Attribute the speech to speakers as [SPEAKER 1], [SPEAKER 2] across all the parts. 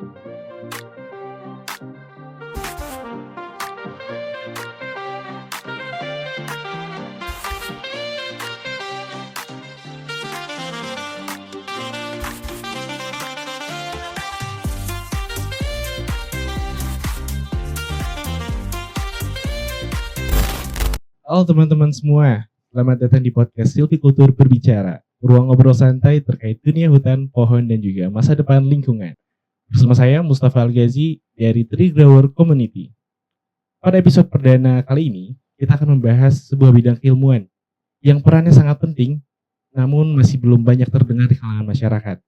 [SPEAKER 1] Halo teman-teman semua, selamat datang di podcast Silvikultur Berbicara, ruang ngobrol santai terkait dunia hutan, pohon, dan juga masa depan lingkungan. Bersama saya Mustafa Al-Ghazi dari Tree Grower Community. Pada episode perdana kali ini, kita akan membahas sebuah bidang keilmuan yang perannya sangat penting, namun masih belum banyak terdengar di kalangan masyarakat.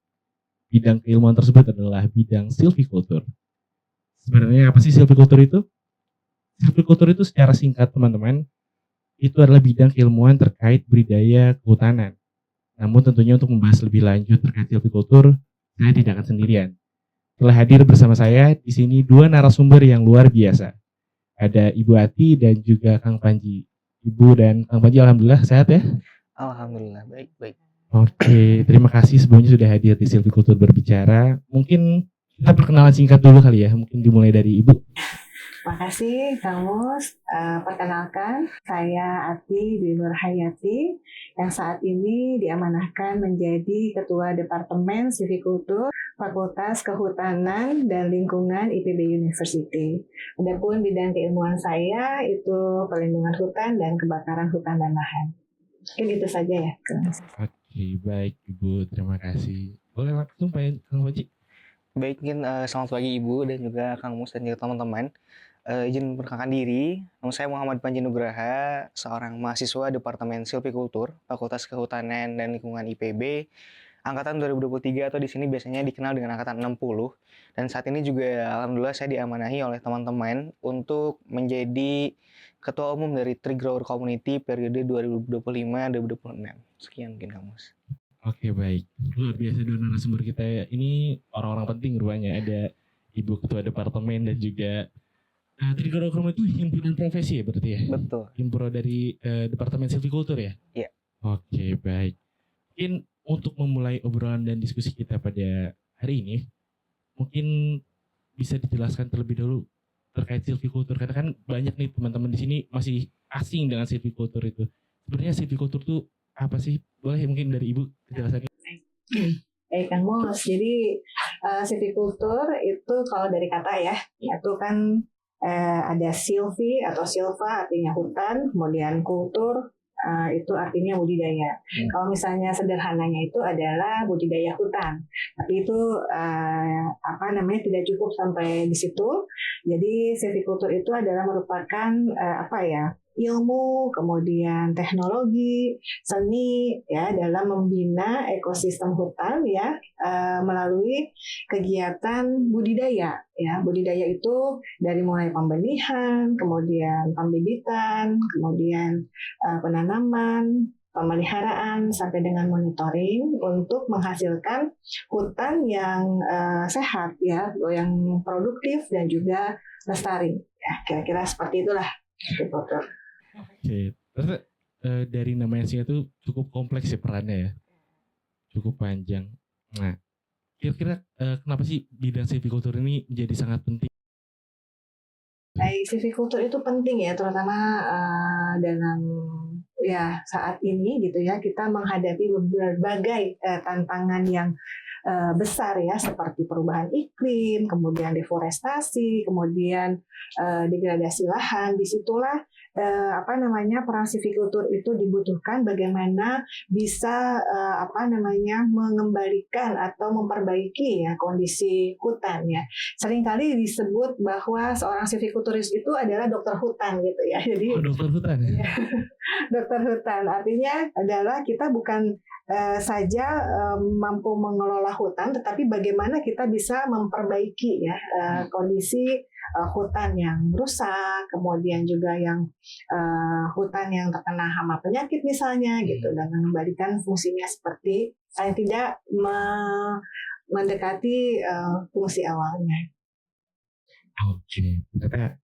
[SPEAKER 1] Bidang keilmuan tersebut adalah bidang silvikultur. Sebenarnya apa sih silvikultur itu? Silvikultur itu secara singkat teman-teman, itu adalah bidang keilmuan terkait budidaya kehutanan. Namun tentunya untuk membahas lebih lanjut terkait silvikultur, saya tidak akan sendirian. Telah hadir bersama saya di sini dua narasumber yang luar biasa. Ada Ibu Ati dan juga Kang Panji. Ibu dan Kang Panji alhamdulillah sehat ya?
[SPEAKER 2] Alhamdulillah, baik.
[SPEAKER 1] Oke, terima kasih sebelumnya sudah hadir di Silvikultur Berbicara. Mungkin kita perkenalan singkat dulu kali ya, mungkin dimulai dari Ibu.
[SPEAKER 3] Makasih Kang Mus. Perkenalkan, saya Ati Dwi Nurhayati yang saat ini diamanahkan menjadi Ketua Departemen Silvikultur Fakultas Kehutanan dan Lingkungan IPB University. Adapun bidang keilmuan saya itu perlindungan hutan dan kebakaran hutan dan lahan. Mungkin itu saja ya, Kang Mus.
[SPEAKER 1] Oke, baik Ibu, terima kasih. Boleh langsung Pak Kang Panji?
[SPEAKER 2] Baik, mungkin selamat pagi Ibu dan juga Kang Mus dan juga teman-teman. Izin memperkenalkan diri, nama saya Muhammad Panji Nugraha, seorang mahasiswa Departemen Silvikultur, Fakultas Kehutanan dan Lingkungan IPB, angkatan 2023 atau di sini biasanya dikenal dengan angkatan 60. Dan saat ini juga alhamdulillah saya diamanahi oleh teman-teman untuk menjadi Ketua Umum dari Tree Grower Community periode 2025-2026. Sekian mungkin Kang Mus.
[SPEAKER 1] Oke, baik. Luar biasa dua narasumber kita ya. Ini orang-orang penting rupanya. Ada Ibu Ketua Departemen dan juga Tree Grower Community itu himpunan profesi ya berarti ya?
[SPEAKER 2] Betul.
[SPEAKER 1] Himpuro dari Departemen Silvikultur ya?
[SPEAKER 2] Iya.
[SPEAKER 1] Oke, baik. Mungkin untuk memulai obrolan dan diskusi kita pada hari ini, mungkin bisa dijelaskan terlebih dahulu terkait silvikultur. Karena kan banyak nih teman-teman di sini masih asing dengan silvikultur itu. Sebenarnya silvikultur itu apa sih? Boleh mungkin dari Ibu dijelaskan?
[SPEAKER 3] Kang Mus, jadi silvikultur itu kalau dari kata ya, itu kan ada silvi atau silva artinya hutan, kemudian kultur itu artinya budidaya. Kalau misalnya sederhananya itu adalah budidaya hutan, tapi itu tidak cukup sampai di situ. Jadi silvikultur itu adalah merupakan ilmu, kemudian teknologi, seni ya dalam membina ekosistem hutan ya melalui kegiatan budidaya ya. Budidaya itu dari mulai pembenihan, kemudian pembibitan, kemudian penanaman, pemeliharaan sampai dengan monitoring untuk menghasilkan hutan yang sehat ya, yang produktif dan juga lestari. Ya, kira-kira seperti itulah.
[SPEAKER 1] Oke, terus dari namanya sih itu cukup kompleks ya perannya ya, cukup panjang. Nah, kira-kira kenapa sih bidang silvikultur ini menjadi sangat penting?
[SPEAKER 3] Silvikultur itu penting ya, terutama dalam ya saat ini gitu ya, kita menghadapi berbagai tantangan yang besar ya, seperti perubahan iklim, kemudian deforestasi, kemudian degradasi lahan. Disitulah peran silvikultur itu dibutuhkan, bagaimana bisa mengembalikan atau memperbaiki ya kondisi hutan ya. Seringkali disebut bahwa seorang silvikulturis itu adalah dokter hutan gitu ya. Jadi
[SPEAKER 1] dokter hutan ya?
[SPEAKER 3] Dokter hutan artinya adalah kita bukan saja mampu mengelola hutan, tetapi bagaimana kita bisa memperbaiki ya kondisi hutan yang rusak, kemudian juga yang hutan yang terkena hama penyakit misalnya gitu, dan mengembalikan fungsinya seperti paling tidak mendekati fungsi awalnya.
[SPEAKER 1] Oke, ternyata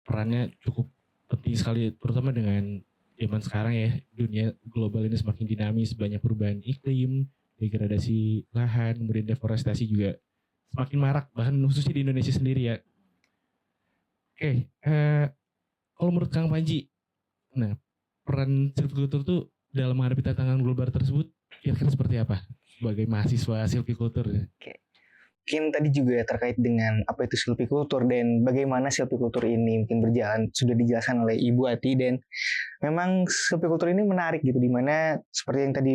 [SPEAKER 1] perannya cukup penting sekali, terutama dengan zaman sekarang ya, dunia global ini semakin dinamis, banyak perubahan iklim, degradasi lahan, kemudian deforestasi juga semakin marak, bahkan khususnya di Indonesia sendiri ya. Oke, kalau menurut Kang Panji, nah peran silviculture tuh dalam menghadapi tantangan global tersebut kira-kira seperti apa sebagai mahasiswa silviculture?
[SPEAKER 2] Oke. Mungkin tadi juga terkait dengan apa itu silviculture dan bagaimana silviculture ini mungkin berjalan, sudah dijelaskan oleh Ibu Ati, dan memang silviculture ini menarik gitu, dimana seperti yang tadi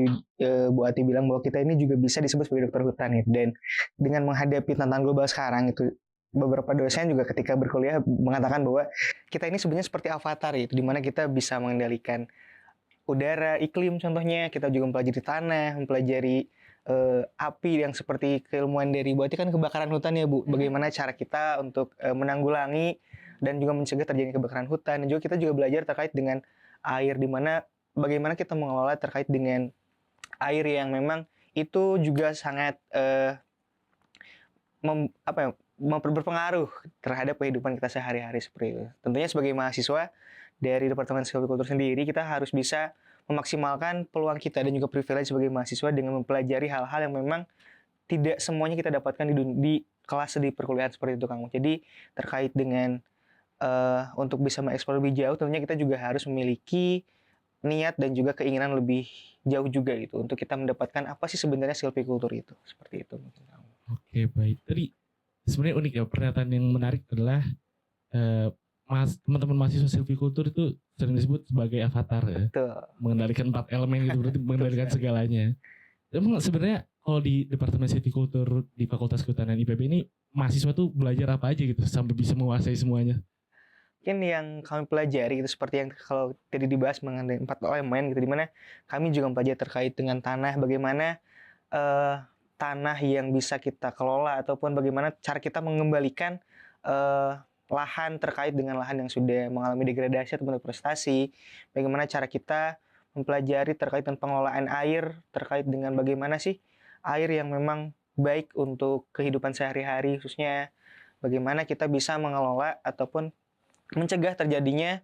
[SPEAKER 2] Bu Ati bilang bahwa kita ini juga bisa disebut sebagai dokter hutan gitu. Dan dengan menghadapi tantangan global sekarang itu, beberapa dosen juga ketika berkuliah mengatakan bahwa kita ini sebenarnya seperti avatar gitu, dimana kita bisa mengendalikan udara, iklim contohnya, kita juga mempelajari tanah, mempelajari api yang seperti keilmuan dari Bu Ati kan kebakaran hutan ya Bu. Bagaimana cara kita untuk menanggulangi dan juga mencegah terjadinya kebakaran hutan. Dan juga kita juga belajar terkait dengan air, di mana bagaimana kita mengelola terkait dengan air yang memang itu juga sangat berpengaruh terhadap kehidupan kita sehari-hari seperti itu. Tentunya sebagai mahasiswa dari Departemen Silviculture sendiri, kita harus bisa memaksimalkan peluang kita dan juga privilege sebagai mahasiswa dengan mempelajari hal-hal yang memang tidak semuanya kita dapatkan di kelas di perkuliahan seperti itu, Kang. Jadi terkait dengan untuk bisa mengeksplor lebih jauh, tentunya kita juga harus memiliki niat dan juga keinginan lebih jauh juga gitu untuk kita mendapatkan apa sih sebenarnya silviculture itu, seperti itu mungkin, Kang.
[SPEAKER 1] Oke, baik. Tadi sebenarnya unik ya, pernyataan yang menarik adalah teman-teman mahasiswa silviculture itu sering disebut sebagai avatar ya.
[SPEAKER 2] Betul.
[SPEAKER 1] Mengendalikan 4 elemen gitu, berarti mengendalikan segalanya. Emang sebenarnya kalau di Departemen Silviculture di Fakultas Kehutanan IPB ini mahasiswa tuh belajar apa aja gitu sampai bisa menguasai semuanya?
[SPEAKER 2] Mungkin yang kami pelajari itu seperti yang kalau tadi dibahas mengenai 4 elemen gitu, dimana kami juga mempelajari terkait dengan tanah, bagaimana tanah yang bisa kita kelola ataupun bagaimana cara kita mengembalikan lahan terkait dengan lahan yang sudah mengalami degradasi ataupun deforestasi, bagaimana cara kita mempelajari terkait dengan pengelolaan air, terkait dengan bagaimana sih air yang memang baik untuk kehidupan sehari-hari, khususnya bagaimana kita bisa mengelola ataupun mencegah terjadinya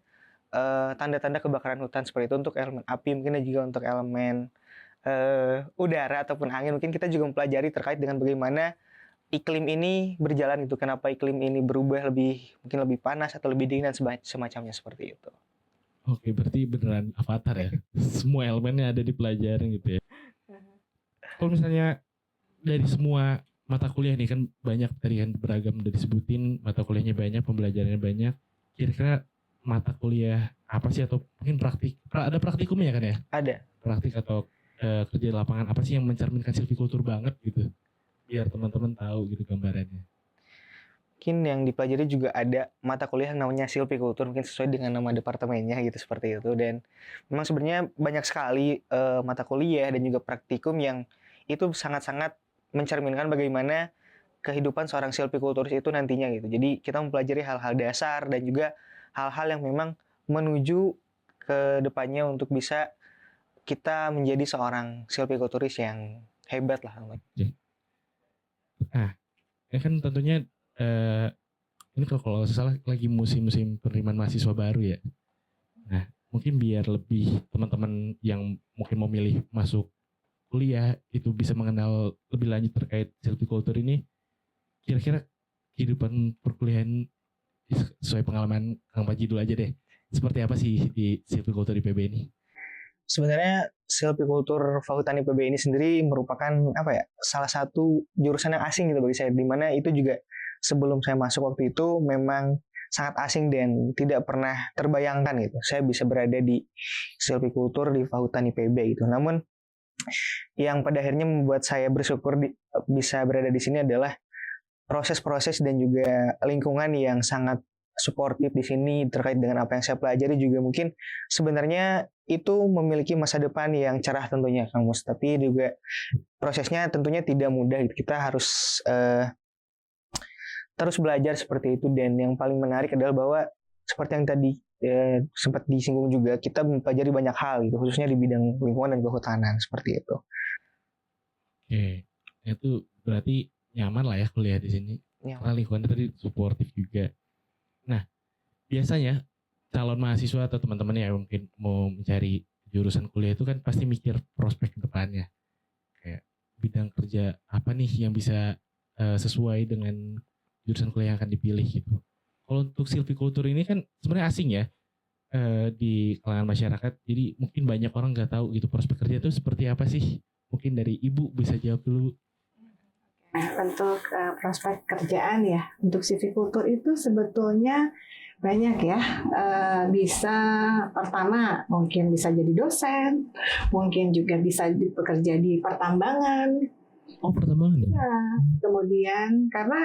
[SPEAKER 2] tanda-tanda kebakaran hutan seperti itu untuk elemen api, mungkin juga untuk elemen udara ataupun angin. Mungkin kita juga mempelajari terkait dengan bagaimana iklim ini berjalan itu, kenapa iklim ini berubah mungkin lebih panas atau lebih dingin dan semacamnya seperti itu.
[SPEAKER 1] Oke, berarti beneran avatar ya. Semua elemennya ada di pelajaran gitu ya. Kalau misalnya dari semua mata kuliah nih kan banyak tadi kan beragam udah disebutin, mata kuliahnya banyak, pembelajarannya banyak. Kira-kira mata kuliah apa sih atau mungkin ada praktikumnya kan ya?
[SPEAKER 2] Ada.
[SPEAKER 1] Praktik atau kerja di lapangan apa sih yang mencerminkan silviculture banget gitu? Biar teman-teman tahu gitu gambarannya.
[SPEAKER 2] Mungkin yang dipelajari juga ada mata kuliah yang namanya silviculture, mungkin sesuai dengan nama departemennya gitu, seperti itu. Dan memang sebenarnya banyak sekali mata kuliah dan juga praktikum yang itu sangat-sangat mencerminkan bagaimana kehidupan seorang silviculturis itu nantinya gitu. Jadi kita mempelajari hal-hal dasar dan juga hal-hal yang memang menuju ke depannya untuk bisa kita menjadi seorang silviculturis yang hebat lah.
[SPEAKER 1] Nah, ya kan tentunya ini kalau salah lagi musim-musim penerimaan mahasiswa baru ya. Nah, mungkin biar lebih teman-teman yang mungkin mau milih masuk kuliah itu bisa mengenal lebih lanjut terkait silviculture ini, kira-kira kehidupan perkuliahan sesuai pengalaman Kang Panji dulu aja deh. Seperti apa sih di silviculture IPB ini?
[SPEAKER 2] Sebenarnya silviculture Fakultas IPB ini sendiri merupakan salah satu jurusan yang asing gitu bagi saya, di mana itu juga sebelum saya masuk waktu itu memang sangat asing dan tidak pernah terbayangkan gitu saya bisa berada di silviculture di Fakultas IPB gitu. Namun yang pada akhirnya membuat saya bersyukur bisa berada di sini adalah proses-proses dan juga lingkungan yang sangat suportif di sini terkait dengan apa yang saya pelajari. Juga mungkin sebenarnya itu memiliki masa depan yang cerah tentunya, Kang Mus. Tapi juga prosesnya tentunya tidak mudah. Kita harus terus belajar seperti itu. Dan yang paling menarik adalah bahwa seperti yang tadi sempat disinggung juga, kita mempelajari banyak hal gitu, khususnya di bidang lingkungan dan kehutanan seperti itu.
[SPEAKER 1] Oke, itu berarti nyaman lah ya kuliah di sini. Karena lingkungannya tadi suportif juga. Nah, biasanya calon mahasiswa atau teman-teman yang mungkin mau mencari jurusan kuliah itu kan pasti mikir prospek ke depannya. Kayak bidang kerja apa nih yang bisa sesuai dengan jurusan kuliah yang akan dipilih gitu. Kalau untuk silviculture ini kan sebenarnya asing ya di kalangan masyarakat. Jadi mungkin banyak orang nggak tahu gitu prospek kerja itu seperti apa sih. Mungkin dari Ibu bisa jawab dulu.
[SPEAKER 3] Nah, untuk prospek kerjaan ya, untuk silviculture itu sebetulnya banyak ya. Bisa pertama mungkin bisa jadi dosen, mungkin juga bisa bekerja di pertambangan.
[SPEAKER 1] Oh, pertambangan ya?
[SPEAKER 3] Ya, kemudian karena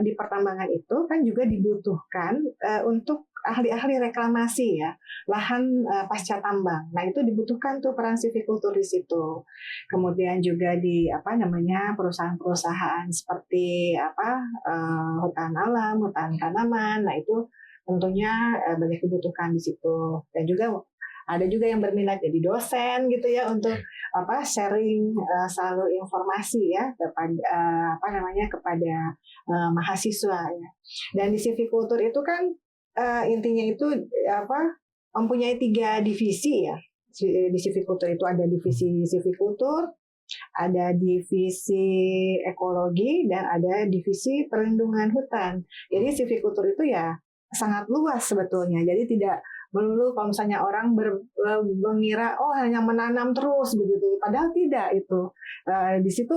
[SPEAKER 3] di pertambangan itu kan juga dibutuhkan untuk ahli-ahli reklamasi ya, lahan pasca tambang. Nah, itu dibutuhkan tuh peran silviculture di situ. Kemudian juga di perusahaan-perusahaan seperti hutan alam, hutan tanaman. Nah, itu tentunya banyak dibutuhkan di situ. Dan juga ada juga yang berminat jadi dosen gitu ya untuk sharing selalu informasi ya kepada mahasiswa ya. Dan di silviculture itu kan intinya itu mempunyai 3 divisi ya. Di silviculture itu ada divisi silviculture, ada divisi ekologi, dan ada divisi perlindungan hutan. Jadi silviculture itu ya sangat luas sebetulnya. Jadi tidak melulu kalau misalnya orang mengira hanya menanam terus begitu. Padahal tidak itu. Di situ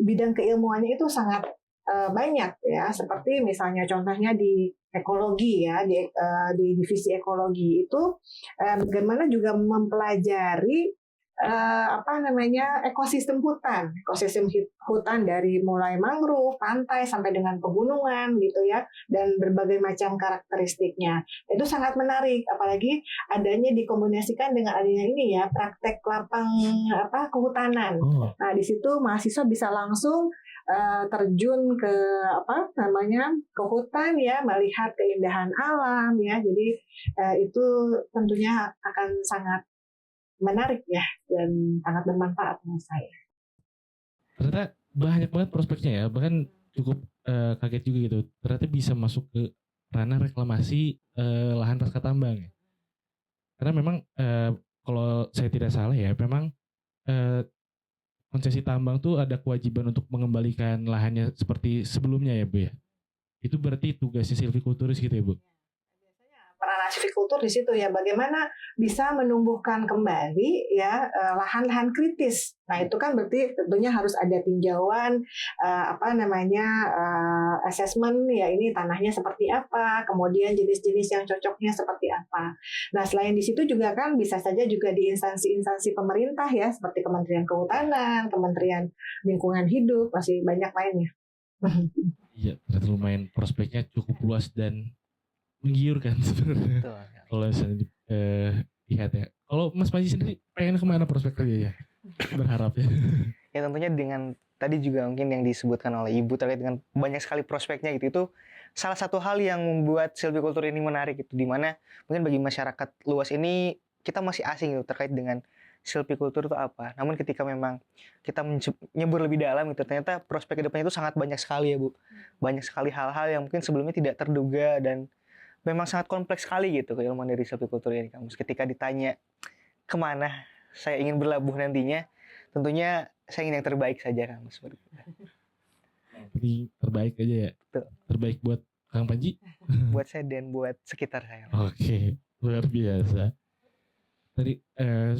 [SPEAKER 3] bidang keilmuannya itu sangat banyak ya, seperti misalnya contohnya di ekologi ya, di divisi ekologi itu bagaimana juga mempelajari ekosistem hutan dari mulai mangrove, pantai sampai dengan pegunungan gitu ya, dan berbagai macam karakteristiknya. Itu sangat menarik, apalagi adanya dikombinasikan dengan adanya ini ya, praktek lapang kehutanan. Nah, di situ mahasiswa bisa langsung terjun ke ke hutan ya, melihat keindahan alam ya. Jadi itu tentunya akan sangat menarik ya, dan sangat bermanfaat menurut saya.
[SPEAKER 1] Ternyata banyak banget prospeknya ya, bahkan cukup kaget juga gitu. Ternyata bisa masuk ke ranah reklamasi lahan pasca tambang ya. Karena memang kalau saya tidak salah ya, memang konsesi tambang tuh ada kewajiban untuk mengembalikan lahannya seperti sebelumnya ya Bu ya. Itu berarti tugasnya silviculturis gitu ya Bu?
[SPEAKER 3] Peran silviculture di situ ya, bagaimana bisa menumbuhkan kembali ya lahan-lahan kritis. Nah, itu kan berarti tentunya harus ada tinjauan assessment ya, ini tanahnya seperti apa, kemudian jenis-jenis yang cocoknya seperti apa. Nah, selain di situ juga kan bisa saja juga di instansi-instansi pemerintah ya, seperti Kementerian Kehutanan, Kementerian Lingkungan Hidup, masih banyak lainnya.
[SPEAKER 1] Iya, ternyata lumayan prospeknya cukup luas dan menggiurkan sebenarnya. Kalau misalnya lihat ya. Kalau Mas Panji sendiri pengen kemana prospek kerjanya? Berharap ya.
[SPEAKER 2] Ya tentunya dengan tadi juga mungkin yang disebutkan oleh Ibu terkait dengan banyak sekali prospeknya gitu, itu salah satu hal yang membuat silviculture ini menarik, itu dimana mungkin bagi masyarakat luas ini kita masih asing gitu terkait dengan silviculture itu apa. Namun ketika memang kita nyebur lebih dalam itu, ternyata prospek kedepannya itu sangat banyak sekali ya Bu. Banyak sekali hal-hal yang mungkin sebelumnya tidak terduga, dan memang sangat kompleks sekali gitu keilmuan dari silviculture ini, Kang Mus. Ketika ditanya kemana saya ingin berlabuh nantinya, tentunya saya ingin yang terbaik saja, Kang Mus.
[SPEAKER 1] Jadi terbaik aja ya.
[SPEAKER 2] Betul.
[SPEAKER 1] Terbaik buat Kang Panji.
[SPEAKER 2] Buat saya dan buat sekitar saya.
[SPEAKER 1] Oke, luar biasa. Tadi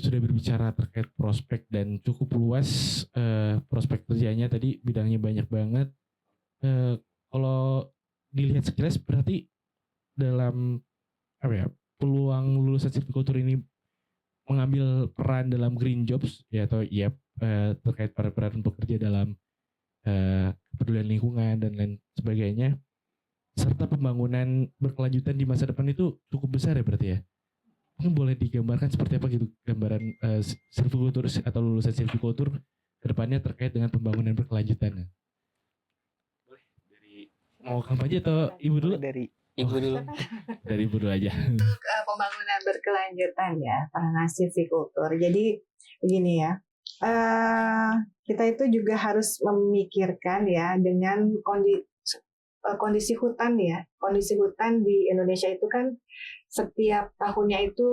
[SPEAKER 1] sudah berbicara terkait prospek dan cukup luas prospek kerjanya, tadi bidangnya banyak banget. Kalau dilihat sekilas berarti dalam peluang lulusan silviculture ini mengambil peran dalam green jobs ya, atau terkait peran pekerja dalam kepedulian lingkungan dan lain sebagainya, serta pembangunan berkelanjutan di masa depan itu cukup besar ya berarti ya. Mungkin boleh digambarkan seperti apa gitu gambaran silviculture atau lulusan silviculture ke depannya terkait dengan pembangunan berkelanjutan. Boleh dari mau Kang Panji atau Ibu dulu?
[SPEAKER 2] Dari Ibu dulu.
[SPEAKER 1] Dari Ibu dulu aja.
[SPEAKER 3] Untuk pembangunan berkelanjutan ya, peran silviculture. Jadi begini ya, kita itu juga harus memikirkan ya dengan kondisi hutan ya. Kondisi hutan di Indonesia itu kan setiap tahunnya itu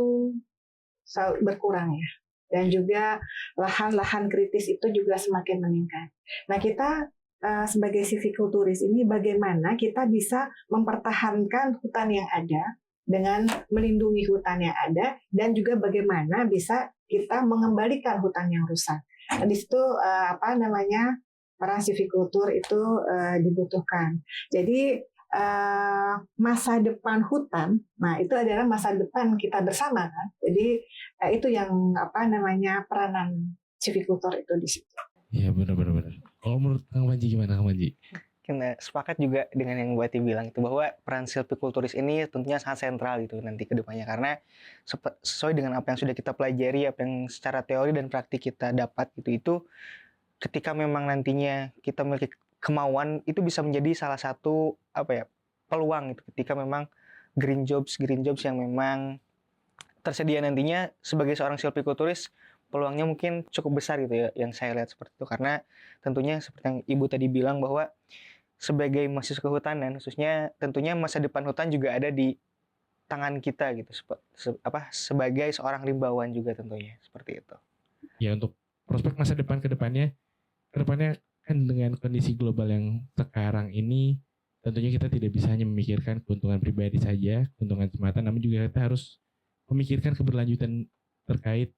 [SPEAKER 3] berkurang ya. Dan juga lahan-lahan kritis itu juga semakin meningkat. Nah, kita sebagai silviculturist ini bagaimana kita bisa mempertahankan hutan yang ada dengan melindungi hutan yang ada dan juga bagaimana bisa kita mengembalikan hutan yang rusak. Nah, di situ peran silvicultur itu dibutuhkan. Jadi masa depan hutan, nah itu adalah masa depan kita bersama kan. Jadi itu yang peranan silvicultur itu di situ.
[SPEAKER 1] Iya benar. Kalau menurut Kang Panji gimana Kang Panji?
[SPEAKER 2] Kita sepakat juga dengan yang Bu Ati bilang itu bahwa peran silviculturist ini tentunya sangat sentral gitu nanti ke depannya karena sesuai dengan apa yang sudah kita pelajari, apa yang secara teori dan praktik kita dapat gitu itu ketika memang nantinya kita memiliki kemauan itu bisa menjadi salah satu peluang gitu ketika memang green jobs yang memang tersedia nantinya sebagai seorang silviculturist peluangnya mungkin cukup besar gitu ya yang saya lihat seperti itu karena tentunya seperti yang Ibu tadi bilang bahwa sebagai mahasiswa kehutanan khususnya tentunya masa depan hutan juga ada di tangan kita gitu sebagai seorang rimbawan juga tentunya seperti itu.
[SPEAKER 1] Ya untuk prospek masa depan ke depannya kan dengan kondisi global yang sekarang ini tentunya kita tidak bisa hanya memikirkan keuntungan pribadi saja, keuntungan semata, namun juga kita harus memikirkan keberlanjutan terkait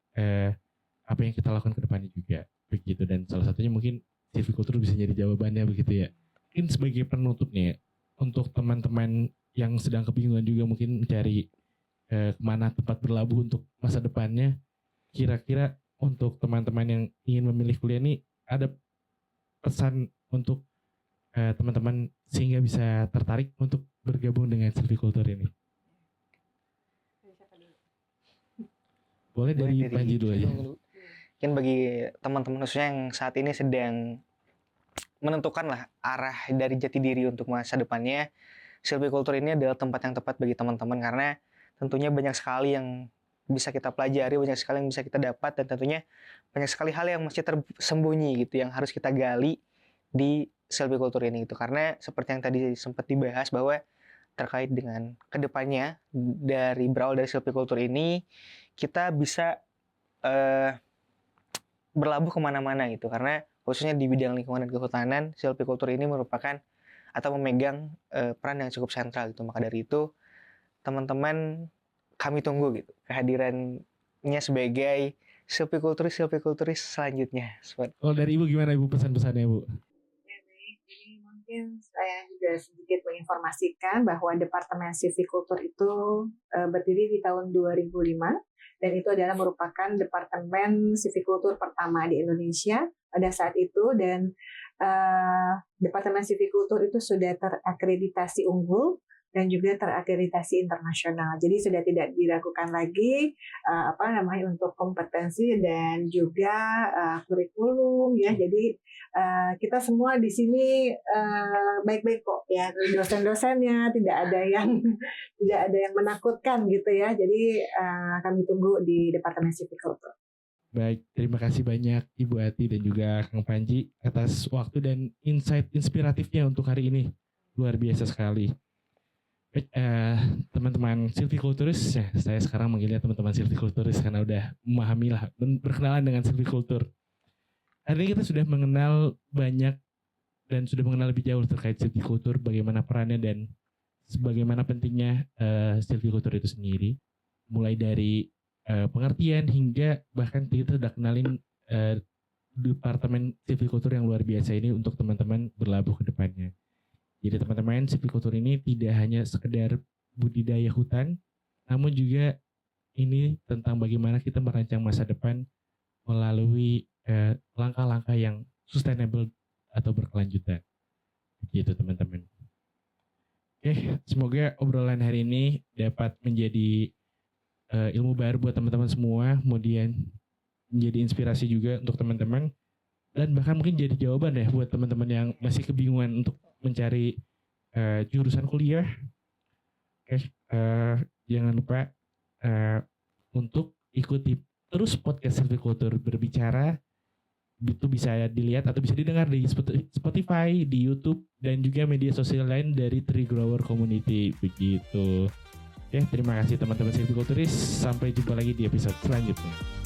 [SPEAKER 1] apa yang kita lakukan ke depannya juga begitu dan salah satunya mungkin silvicultur bisa jadi jawabannya begitu ya. Mungkin sebagai penutupnya untuk teman-teman yang sedang kebingungan juga mungkin mencari kemana tempat berlabuh untuk masa depannya, kira-kira untuk teman-teman yang ingin memilih kuliah ini ada pesan untuk teman-teman sehingga bisa tertarik untuk bergabung dengan silvicultur ini. Boleh dari Panji dulu aja.
[SPEAKER 2] Mungkin bagi teman-teman khususnya yang saat ini sedang menentukan lah arah dari jati diri untuk masa depannya, silvicultur ini adalah tempat yang tepat bagi teman-teman karena tentunya banyak sekali yang bisa kita pelajari, banyak sekali yang bisa kita dapat dan tentunya banyak sekali hal yang masih tersembunyi gitu yang harus kita gali di silvicultur ini gitu karena seperti yang tadi sempat dibahas bahwa terkait dengan kedepannya berawal dari silvicultur ini kita bisa berlabuh kemana-mana gitu karena khususnya di bidang lingkungan dan kehutanan silvicultur ini merupakan atau memegang peran yang cukup sentral gitu maka dari itu teman-teman kami tunggu gitu kehadirannya sebagai silviculturis selanjutnya.
[SPEAKER 1] Kalau dari Ibu gimana Ibu pesan-pesannya Ibu?
[SPEAKER 3] Jadi mungkin saya juga sedikit menginformasikan bahwa Departemen Silvicultur itu berdiri di tahun 2005 dan itu adalah merupakan departemen silvicultur pertama di Indonesia pada saat itu dan Departemen Silvicultur itu sudah terakreditasi unggul dan juga terakreditasi internasional. Jadi sudah tidak diragukan lagi untuk kompetensi dan juga kurikulum ya. Jadi kita semua di sini baik-baik kok ya. Dosen-dosennya tidak ada yang menakutkan gitu ya. Jadi kami tunggu di Departemen Silvicultur.
[SPEAKER 1] Baik, terima kasih banyak Ibu Ati dan juga Kang Panji atas waktu dan insight inspiratifnya untuk hari ini. Luar biasa sekali. Baik, teman-teman silviculturis, ya, saya sekarang manggilnya teman-teman silviculturis karena udah memahami lah, berkenalan dengan silvicultur. Hari ini kita sudah mengenal banyak dan sudah mengenal lebih jauh terkait silvicultur, bagaimana perannya dan sebagaimana pentingnya silvicultur itu sendiri. Mulai dari pengertian hingga bahkan kita udah kenalin Departemen Silvicultur yang luar biasa ini untuk teman-teman berlabuh ke depannya. Jadi teman-teman, silvicultur ini tidak hanya sekedar budidaya hutan, namun juga ini tentang bagaimana kita merancang masa depan melalui langkah-langkah yang sustainable atau berkelanjutan. Begitu teman-teman. Oke, semoga obrolan hari ini dapat menjadi ilmu baru buat teman-teman semua, kemudian menjadi inspirasi juga untuk teman-teman, dan bahkan mungkin jadi jawaban ya buat teman-teman yang masih kebingungan untuk mencari jurusan kuliah. Oke, jangan lupa untuk ikuti terus podcast Silvicultur Berbicara. Itu bisa dilihat atau bisa didengar di Spotify, di YouTube, dan juga media sosial lain dari Tree Grower Community. Begitu. Oke, terima kasih teman-teman Silviculturis. Sampai jumpa lagi di episode selanjutnya.